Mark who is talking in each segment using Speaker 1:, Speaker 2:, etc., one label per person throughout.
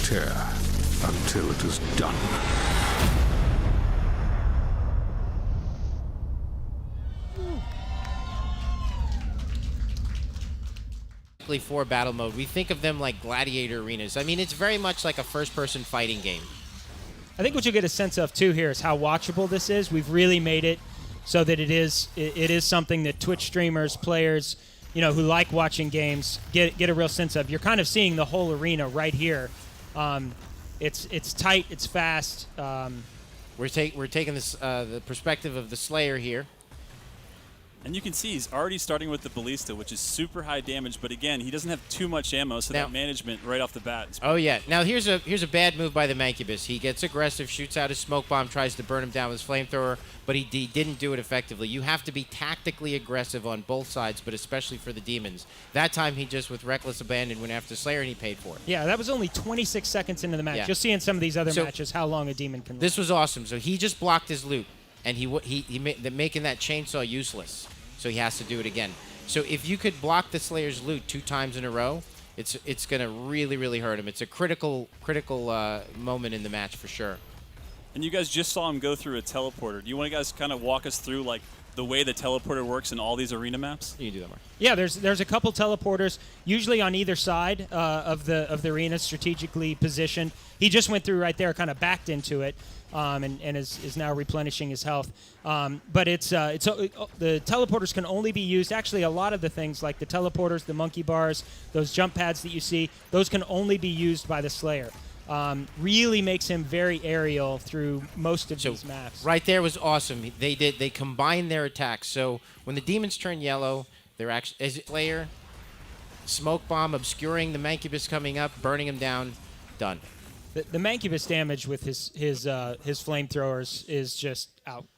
Speaker 1: tear until it is done.
Speaker 2: For battle mode, we think of them like gladiator arenas. I mean, it's very much like a first-person fighting game.
Speaker 3: I think what you get a sense of too here is how watchable this is. We've really made it so that it is something that Twitch streamers, players, you know, who like watching games get a real sense of. You're kind of seeing the whole arena right here. It's tight, it's fast.
Speaker 2: We're taking this the perspective of the Slayer here.
Speaker 4: And you can see he's already starting with the Ballista, which is super high damage, but again, he doesn't have too much ammo, so that management right off the bat is
Speaker 2: oh yeah. Now here's a bad move by the Mancubus. He gets aggressive, shoots out his smoke bomb, tries to burn him down with his flamethrower, but he didn't do it effectively. You have to be tactically aggressive on both sides, but especially for the demons. That time he just, with reckless abandon, went after Slayer and he paid for it.
Speaker 3: Yeah, that was only 26 seconds into the match.
Speaker 2: Yeah.
Speaker 3: You'll see in some of these other matches how long a demon can
Speaker 2: This
Speaker 3: live.
Speaker 2: was awesome. So he just blocked his loot, and making that chainsaw useless. So he has to do it again. So if you could block the Slayer's loot 2 times in a row, it's going to really, really hurt him. It's a critical moment in the match for sure.
Speaker 4: And you guys just saw him go through a teleporter. Do you want to guys kind of walk us through like the way the teleporter works in all these arena maps?
Speaker 2: You can do that, Mark.
Speaker 3: Yeah, there's a couple teleporters, usually on either side of the arena, strategically positioned. He just went through right there, kind of backed into it, and is now replenishing his health. But the teleporters can only be used. Actually, a lot of the things like the teleporters, the monkey bars, those jump pads that you see, those can only be used by the Slayer. Really makes him very aerial through most of these maps.
Speaker 2: Right there was awesome. They combined their attacks. So when the demons turn yellow, they're actually as Slayer, smoke bomb obscuring the Mancubus coming up, burning him down, done.
Speaker 3: The Mancubus damage with his flamethrowers is just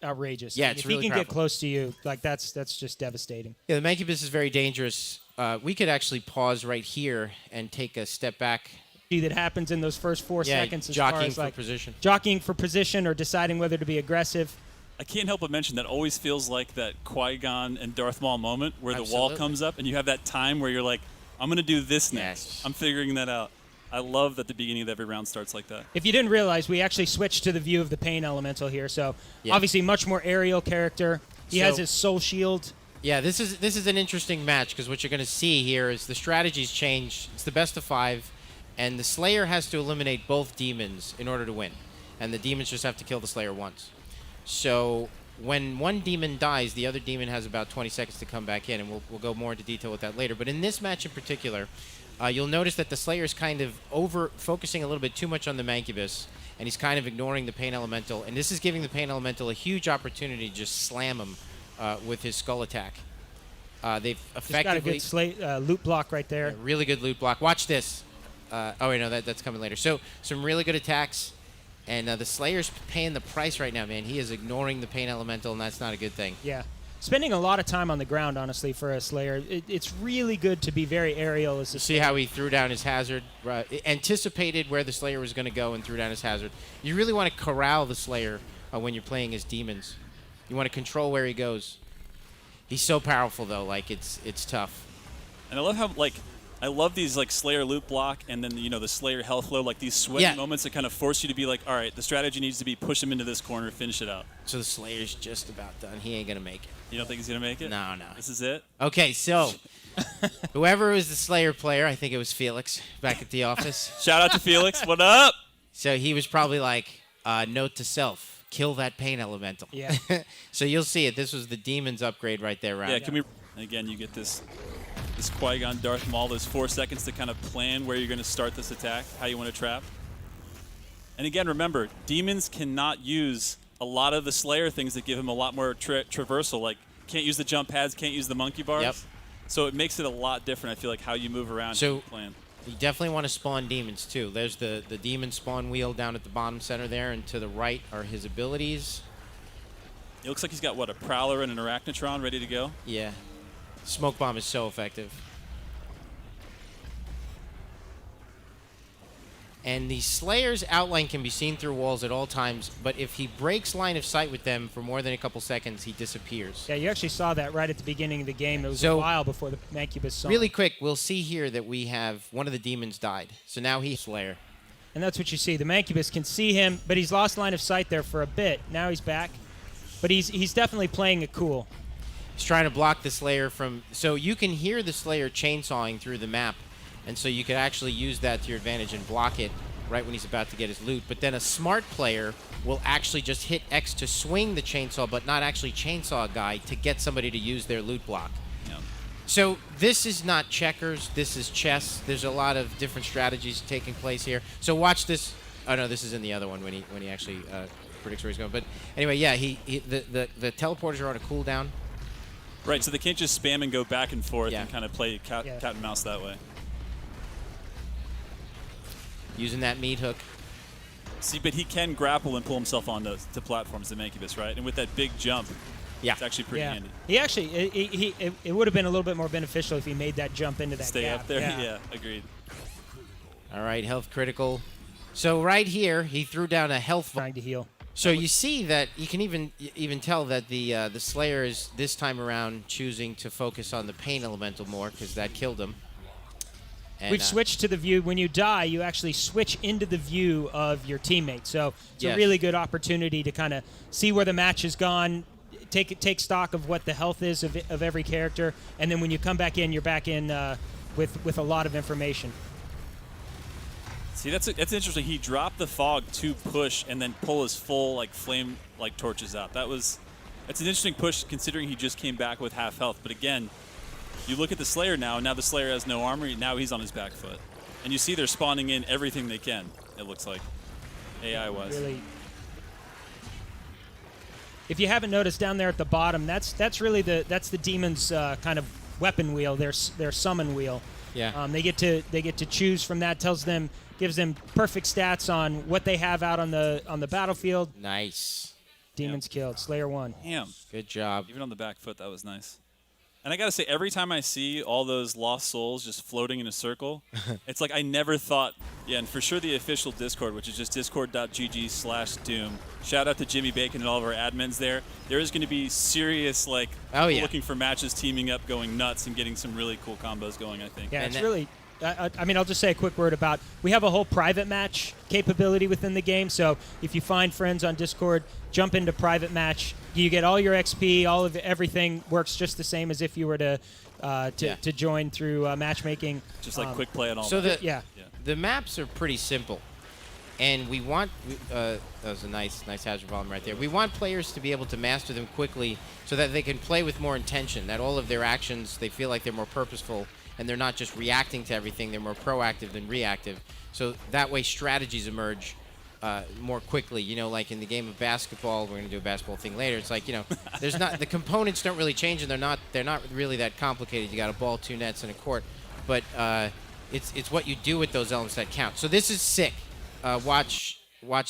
Speaker 3: outrageous.
Speaker 2: Yeah,
Speaker 3: if
Speaker 2: it's really
Speaker 3: he can
Speaker 2: powerful.
Speaker 3: get close to you, like that's just devastating.
Speaker 2: Yeah, the Mancubus is very dangerous. We could actually pause right here and take a step back.
Speaker 3: That happens in those first 4 seconds as
Speaker 2: jockeying
Speaker 3: far as,
Speaker 2: for
Speaker 3: like,
Speaker 2: position.
Speaker 3: Jockeying for position or deciding whether to be aggressive.
Speaker 4: I can't help but mention that always feels like that Qui-Gon and Darth Maul moment where the wall comes up and you have that time where you're like, I'm going to do this next.
Speaker 2: Yes.
Speaker 4: I'm figuring that out. I love that the beginning of every round starts like that.
Speaker 3: If you didn't realize, we actually switched to the view of the Pain Elemental here, so obviously much more aerial character. He has his soul shield.
Speaker 2: Yeah, this is an interesting match because what you're going to see here is the strategies change. It's the best of 5. And the Slayer has to eliminate both demons in order to win. And the demons just have to kill the Slayer once. So when one demon dies, the other demon has about 20 seconds to come back in, and we'll go more into detail with that later. But in this match in particular, you'll notice that the Slayer is kind of focusing a little bit too much on the Mancubus, and he's kind of ignoring the Pain Elemental. And this is giving the Pain Elemental a huge opportunity to just slam him with his skull attack. They've effectively...
Speaker 3: Just got a good loot block right there.
Speaker 2: Really good loot block. Watch this. Oh, wait, no, that's coming later. So, some really good attacks, and the Slayer's paying the price right now, man. He is ignoring the Pain Elemental, and that's not a good thing.
Speaker 3: Yeah. Spending a lot of time on the ground, honestly, for a Slayer. It's really good to be very aerial as a
Speaker 2: See how he threw down his hazard? Anticipated where the Slayer was going to go and threw down his hazard. You really want to corral the Slayer when you're playing as demons. You want to control where he goes. He's so powerful, though. Like, it's tough.
Speaker 4: And I love how, like... I love these like Slayer loot block and then the Slayer health low, like these sweaty moments that kind of force you to be like, all right, the strategy needs to be push him into this corner, finish it out.
Speaker 2: So the Slayer's just about done. He ain't gonna make it.
Speaker 4: You don't think he's gonna make it?
Speaker 2: No.
Speaker 4: This is it?
Speaker 2: Okay, so whoever was the Slayer player, I think it was Felix back at the office.
Speaker 4: Shout out to Felix. What up?
Speaker 2: So he was probably like, note to self, kill that Pain Elemental.
Speaker 3: Yeah.
Speaker 2: So you'll see it. This was the Demon's upgrade right there, right?
Speaker 4: Yeah, can we... Again, you get this Qui-Gon Darth Maul, those 4 seconds to kind of plan where you're going to start this attack, how you want to trap. And again, remember, demons cannot use a lot of the Slayer things that give him a lot more traversal, like can't use the jump pads, can't use the monkey bars.
Speaker 2: Yep.
Speaker 4: So it makes it a lot different, I feel like, how you move around and plan.
Speaker 2: You definitely want to spawn demons, too. There's the demon spawn wheel down at the bottom center there, and to the right are his abilities.
Speaker 4: It looks like he's got, what, a Prowler and an Arachnotron ready to go?
Speaker 2: Yeah. Smoke bomb is so effective. And the Slayer's outline can be seen through walls at all times, but if he breaks line of sight with them for more than a couple seconds, he disappears.
Speaker 3: Yeah, you actually saw that right at the beginning of the game. It was a while before the Mancubus saw
Speaker 2: Really quick, we'll see here that we have one of the demons died. So now he's Slayer.
Speaker 3: And that's what you see. The Mancubus can see him, but he's lost line of sight there for a bit. Now he's back. But he's definitely playing it cool.
Speaker 2: He's trying to block the Slayer from... So you can hear the Slayer chainsawing through the map, and so you could actually use that to your advantage and block it right when he's about to get his loot. But then a smart player will actually just hit X to swing the chainsaw, but not actually chainsaw a guy to get somebody to use their loot block.
Speaker 4: Yeah.
Speaker 2: So this is not checkers. This is chess. There's a lot of different strategies taking place here. So watch this. Oh, no, this is in the other one when he actually predicts where he's going. But anyway, yeah, the teleporters are on a cooldown.
Speaker 4: Right, so they can't just spam and go back and forth
Speaker 2: Yeah.
Speaker 4: and kind of play cat and mouse that way.
Speaker 2: Using that meat hook.
Speaker 4: See, but he can grapple and pull himself onto platforms, the Mancubus, right? And with that big jump,
Speaker 2: Yeah.
Speaker 4: it's actually pretty handy.
Speaker 3: He actually, it would have been a little bit more beneficial if he made that jump into that
Speaker 4: Stay
Speaker 3: gap.
Speaker 4: up there, yeah, agreed.
Speaker 2: All right, health critical. So right here, he threw down a health...
Speaker 3: Trying to heal.
Speaker 2: So you see that you can even tell that the Slayer is this time around choosing to focus on the pain elemental more because that killed him. And,
Speaker 3: We've switched to the view. When you die, you actually switch into the view of your teammate. So it's
Speaker 2: Yes.
Speaker 3: a really good opportunity to kind of see where the match has gone, take stock of what the health is of every character, and then when you come back in, you're back in with a lot of information.
Speaker 4: See, that's interesting. He dropped the fog to push and then pull his full flame torches out. That's an interesting push considering he just came back with half health. But again, you look at the Slayer now, and now the Slayer has no armor. Now he's on his back foot, and you see they're spawning in everything they can. It looks like AI-wise.
Speaker 3: Really. If you haven't noticed down there at the bottom, that's really the demon's kind of weapon wheel, their summon wheel.
Speaker 2: Yeah.
Speaker 3: They get to choose from that. Gives them perfect stats on what they have out on the battlefield.
Speaker 2: Nice.
Speaker 3: Demons killed. Slayer 1.
Speaker 4: Damn.
Speaker 2: Good job.
Speaker 4: Even on the back foot, that was nice. And I got to say, every time I see all those lost souls just floating in a circle, it's like I never thought, and for sure the official Discord, which is just discord.gg/Doom. Shout out to Jimmy Bacon and all of our admins there. There is going to be serious, looking for matches, teaming up, going nuts, and getting some really cool combos going, I think.
Speaker 3: Yeah,
Speaker 2: And
Speaker 3: it's really... I mean, I'll just say a quick word about... We have a whole private match capability within the game, so if you find friends on Discord, jump into private match. You get all your XP, all of everything works just the same as if you were to join through matchmaking.
Speaker 4: Just like quick play and all
Speaker 2: So
Speaker 4: that.
Speaker 2: the maps are pretty simple, and we want that was a nice hazard volume right there. We want players to be able to master them quickly so that they can play with more intention. That all of their actions, they feel like they're more purposeful, and they're not just reacting to everything. They're more proactive than reactive. So that way, strategies emerge more quickly. You know, like in the game of basketball, we're going to do a basketball thing later. It's like, there's not the components don't really change, and they're not really that complicated. You got a ball, 2 nets, and a court, but it's what you do with those elements that count. So this is sick. Watch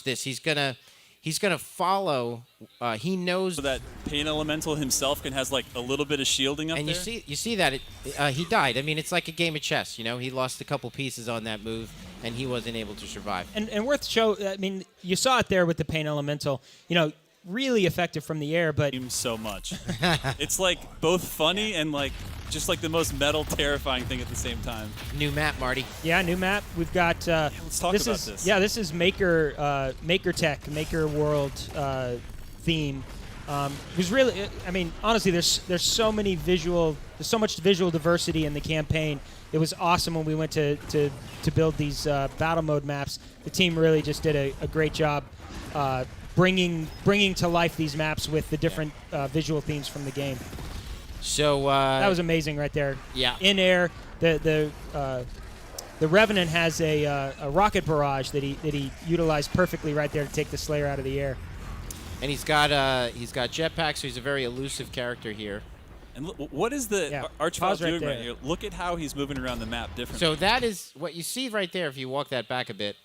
Speaker 2: this. He's gonna follow. He knows
Speaker 4: So that pain elemental himself has a little bit of shielding up
Speaker 2: and
Speaker 4: there.
Speaker 2: you see that he died. I mean, it's like a game of chess. He lost a couple pieces on that move, and he wasn't able to survive.
Speaker 3: And worth I mean, you saw it there with the Pain Elemental. Really effective from the air, but...
Speaker 4: So much. It's both funny and just the most metal, terrifying thing at the same time.
Speaker 2: New map, Marty.
Speaker 3: Yeah, new map. We've got...
Speaker 4: let's talk about this.
Speaker 3: Yeah, this is Maker Tech, Maker World theme. It was really... I mean, honestly, there's so much visual diversity in the campaign. It was awesome when we went to build these battle mode maps. The team really just did a great job bringing to life these maps with the different visual themes from the game.
Speaker 2: So
Speaker 3: That was amazing right there.
Speaker 2: Yeah.
Speaker 3: In air, the Revenant has a rocket barrage that he utilized perfectly right there to take the Slayer out of the air.
Speaker 2: And he's got jetpacks, so he's a very elusive character here.
Speaker 4: And what is the Archvile
Speaker 3: Pause right
Speaker 4: doing
Speaker 3: there.
Speaker 4: right here? Look at how he's moving around the map differently.
Speaker 2: So that is what you see right there. If you walk that back a bit,